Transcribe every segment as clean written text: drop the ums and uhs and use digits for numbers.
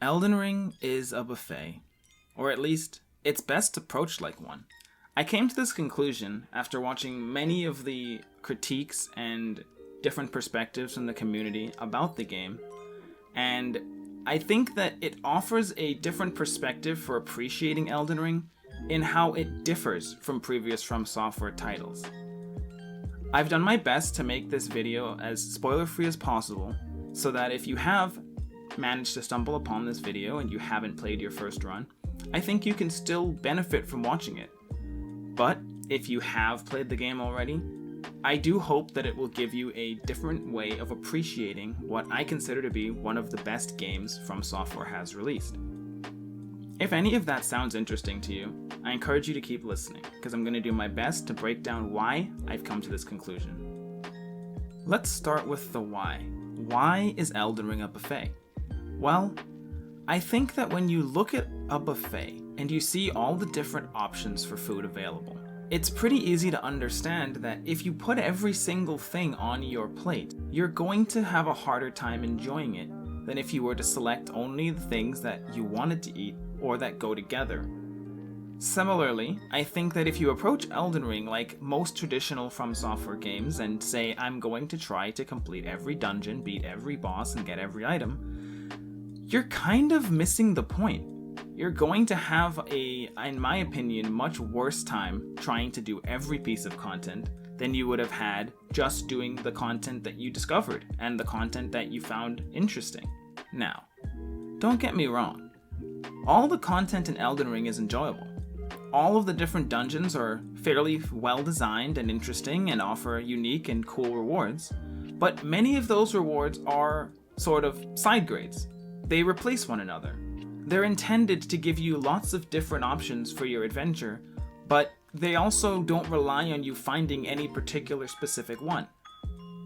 Elden Ring is a buffet, or at least it's best approached like one. I came to this conclusion after watching many of the critiques and different perspectives from the community about the game, and I think that it offers a different perspective for appreciating Elden Ring in how it differs from previous From Software titles. I've done my best to make this video as spoiler-free as possible, so that if you have managed to stumble upon this video and you haven't played your first run, I think you can still benefit from watching it. But if you have played the game already, I do hope that it will give you a different way of appreciating what I consider to be one of the best games From Software has released. If any of that sounds interesting to you, I encourage you to keep listening, because I'm going to do my best to break down why I've come to this conclusion. Let's start with the why. Why is Elden Ring a buffet? Well, I think that when you look at a buffet and you see all the different options for food available, it's pretty easy to understand that if you put every single thing on your plate, you're going to have a harder time enjoying it than if you were to select only the things that you wanted to eat or that go together. Similarly, I think that if you approach Elden Ring like most traditional From Software games and say, I'm going to try to complete every dungeon, beat every boss, and get every item, you're kind of missing the point. You're going to have in my opinion, much worse time trying to do every piece of content than you would have had just doing the content that you discovered and the content that you found interesting. Now, don't get me wrong. All the content in Elden Ring is enjoyable. All of the different dungeons are fairly well designed and interesting and offer unique and cool rewards, but many of those rewards are sort of side grades. They replace one another. They're intended to give you lots of different options for your adventure, but they also don't rely on you finding any particular specific one.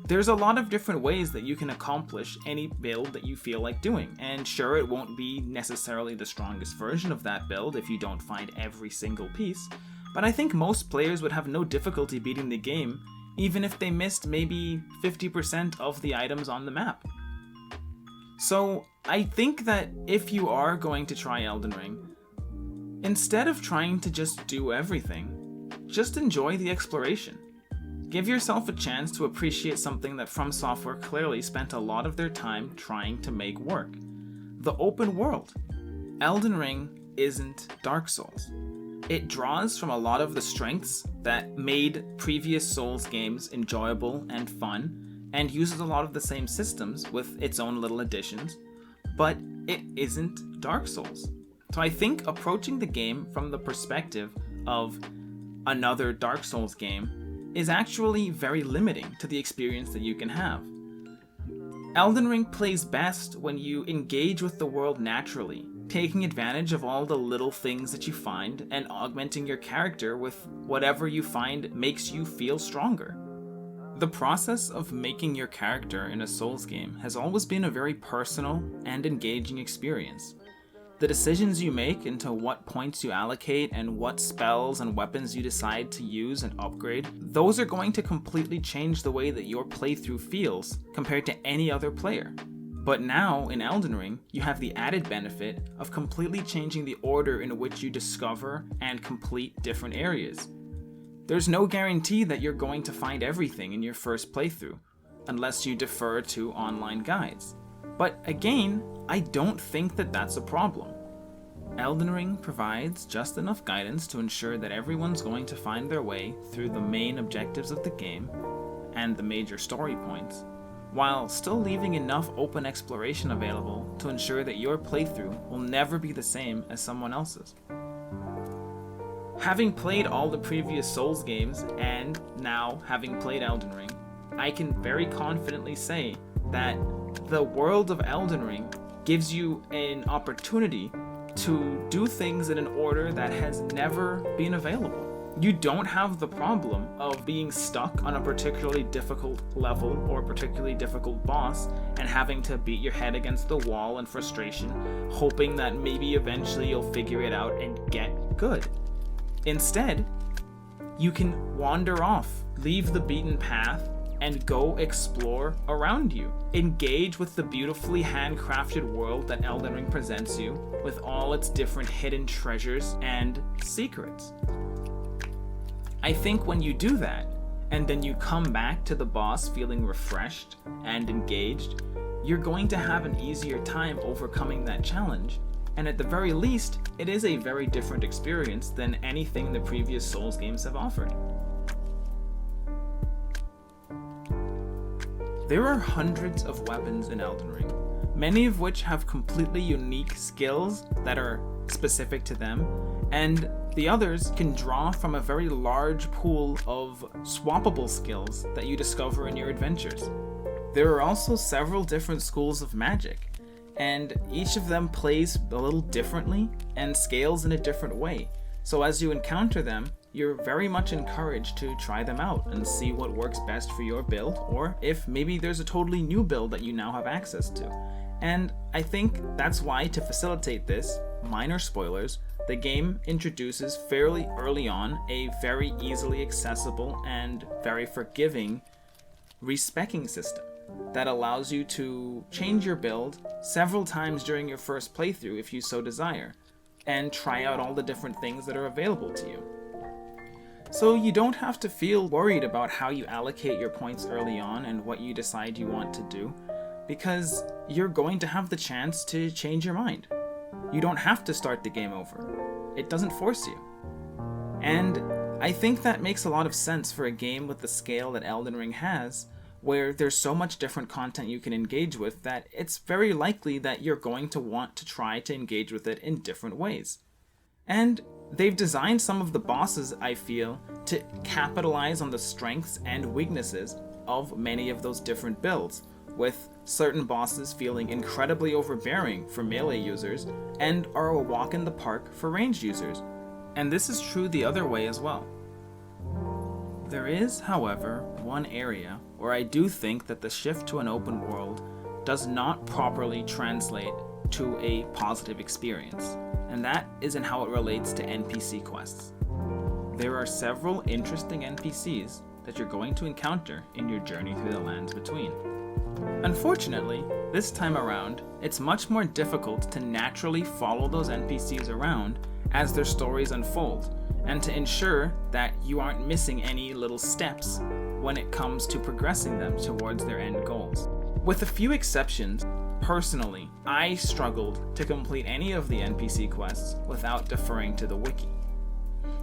There's a lot of different ways that you can accomplish any build that you feel like doing, and sure, it won't be necessarily the strongest version of that build if you don't find every single piece, but I think most players would have no difficulty beating the game, even if they missed maybe 50% of the items on the map. So I think that if you are going to try Elden Ring, instead of trying to just do everything, just enjoy the exploration. Give yourself a chance to appreciate something that From Software clearly spent a lot of their time trying to make work. The open world. Elden Ring isn't Dark Souls. It draws from a lot of the strengths that made previous Souls games enjoyable and fun, and uses a lot of the same systems with its own little additions, but it isn't Dark Souls. So I think approaching the game from the perspective of another Dark Souls game is actually very limiting to the experience that you can have. Elden Ring plays best when you engage with the world naturally, taking advantage of all the little things that you find and augmenting your character with whatever you find makes you feel stronger. The process of making your character in a Souls game has always been a very personal and engaging experience. The decisions you make into what points you allocate and what spells and weapons you decide to use and upgrade, those are going to completely change the way that your playthrough feels compared to any other player. But now, in Elden Ring, you have the added benefit of completely changing the order in which you discover and complete different areas. There's no guarantee that you're going to find everything in your first playthrough, unless you defer to online guides. But again, I don't think that that's a problem. Elden Ring provides just enough guidance to ensure that everyone's going to find their way through the main objectives of the game and the major story points, while still leaving enough open exploration available to ensure that your playthrough will never be the same as someone else's. Having played all the previous Souls games and now having played Elden Ring, I can very confidently say that the world of Elden Ring gives you an opportunity to do things in an order that has never been available. You don't have the problem of being stuck on a particularly difficult level or a particularly difficult boss and having to beat your head against the wall in frustration, hoping that maybe eventually you'll figure it out and get good. Instead, you can wander off, leave the beaten path, and go explore around you. Engage with the beautifully handcrafted world that Elden Ring presents you, with all its different hidden treasures and secrets. I think when you do that, and then you come back to the boss feeling refreshed and engaged, you're going to have an easier time overcoming that challenge. And at the very least, it is a very different experience than anything the previous Souls games have offered. There are hundreds of weapons in Elden Ring, many of which have completely unique skills that are specific to them, and the others can draw from a very large pool of swappable skills that you discover in your adventures. There are also several different schools of magic, and each of them plays a little differently and scales in a different way. So as you encounter them, you're very much encouraged to try them out and see what works best for your build, or if maybe there's a totally new build that you now have access to. And I think that's why, to facilitate this, minor spoilers, the game introduces fairly early on a very easily accessible and very forgiving respecking system that allows you to change your build several times during your first playthrough if you so desire, and try out all the different things that are available to you. So you don't have to feel worried about how you allocate your points early on and what you decide you want to do, because you're going to have the chance to change your mind. You don't have to start the game over. It doesn't force you. And I think that makes a lot of sense for a game with the scale that Elden Ring has, where there's so much different content you can engage with that it's very likely that you're going to want to try to engage with it in different ways. And they've designed some of the bosses, I feel, to capitalize on the strengths and weaknesses of many of those different builds, with certain bosses feeling incredibly overbearing for melee users and are a walk in the park for ranged users. And this is true the other way as well. There is, however, one area where I do think that the shift to an open world does not properly translate to a positive experience, and that is in how it relates to NPC quests. There are several interesting NPCs that you're going to encounter in your journey through the lands between. Unfortunately, this time around, it's much more difficult to naturally follow those NPCs around as their stories unfold, and to ensure that you aren't missing any little steps when it comes to progressing them towards their end goals. With a few exceptions, personally, I struggled to complete any of the NPC quests without deferring to the wiki.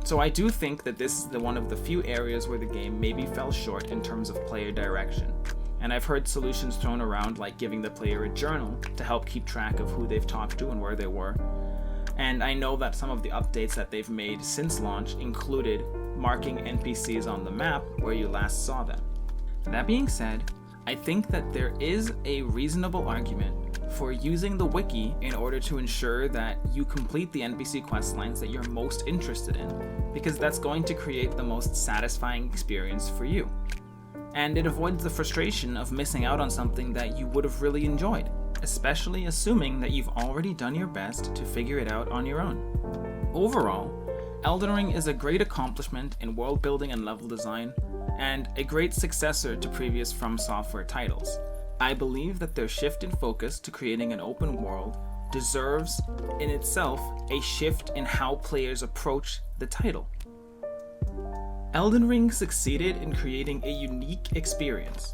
So I do think that this is one of the few areas where the game maybe fell short in terms of player direction. And I've heard solutions thrown around like giving the player a journal to help keep track of who they've talked to and where they were. And I know that some of the updates that they've made since launch included marking NPCs on the map where you last saw them. That being said, I think that there is a reasonable argument for using the wiki in order to ensure that you complete the NPC quest lines that you're most interested in, because that's going to create the most satisfying experience for you. And it avoids the frustration of missing out on something that you would have really enjoyed, especially assuming that you've already done your best to figure it out on your own. Overall, Elden Ring is a great accomplishment in world building and level design, and a great successor to previous From Software titles. I believe that their shift in focus to creating an open world deserves in itself a shift in how players approach the title. Elden Ring succeeded in creating a unique experience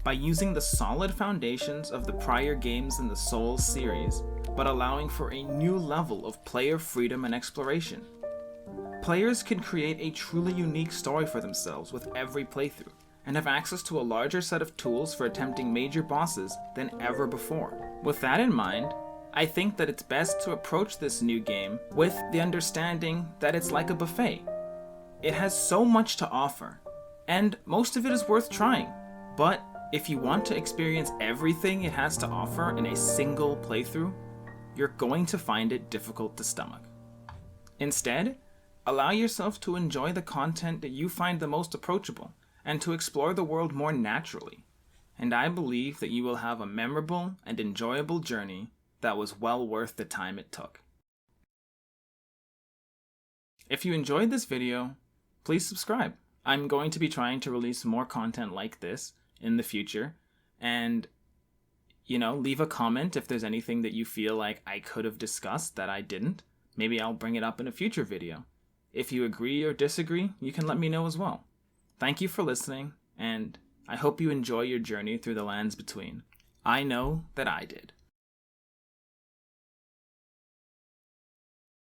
by using the solid foundations of the prior games in the Souls series, but allowing for a new level of player freedom and exploration. Players can create a truly unique story for themselves with every playthrough, and have access to a larger set of tools for attempting major bosses than ever before. With that in mind, I think that it's best to approach this new game with the understanding that it's like a buffet. It has so much to offer, and most of it is worth trying, but if you want to experience everything it has to offer in a single playthrough, you're going to find it difficult to stomach. Instead, allow yourself to enjoy the content that you find the most approachable, and to explore the world more naturally. And I believe that you will have a memorable and enjoyable journey that was well worth the time it took. If you enjoyed this video, please subscribe. I'm going to be trying to release more content like this in the future. And, leave a comment if there's anything that you feel like I could have discussed that I didn't. Maybe I'll bring it up in a future video. If you agree or disagree, you can let me know as well. Thank you for listening, and I hope you enjoy your journey through the lands between. I know that I did.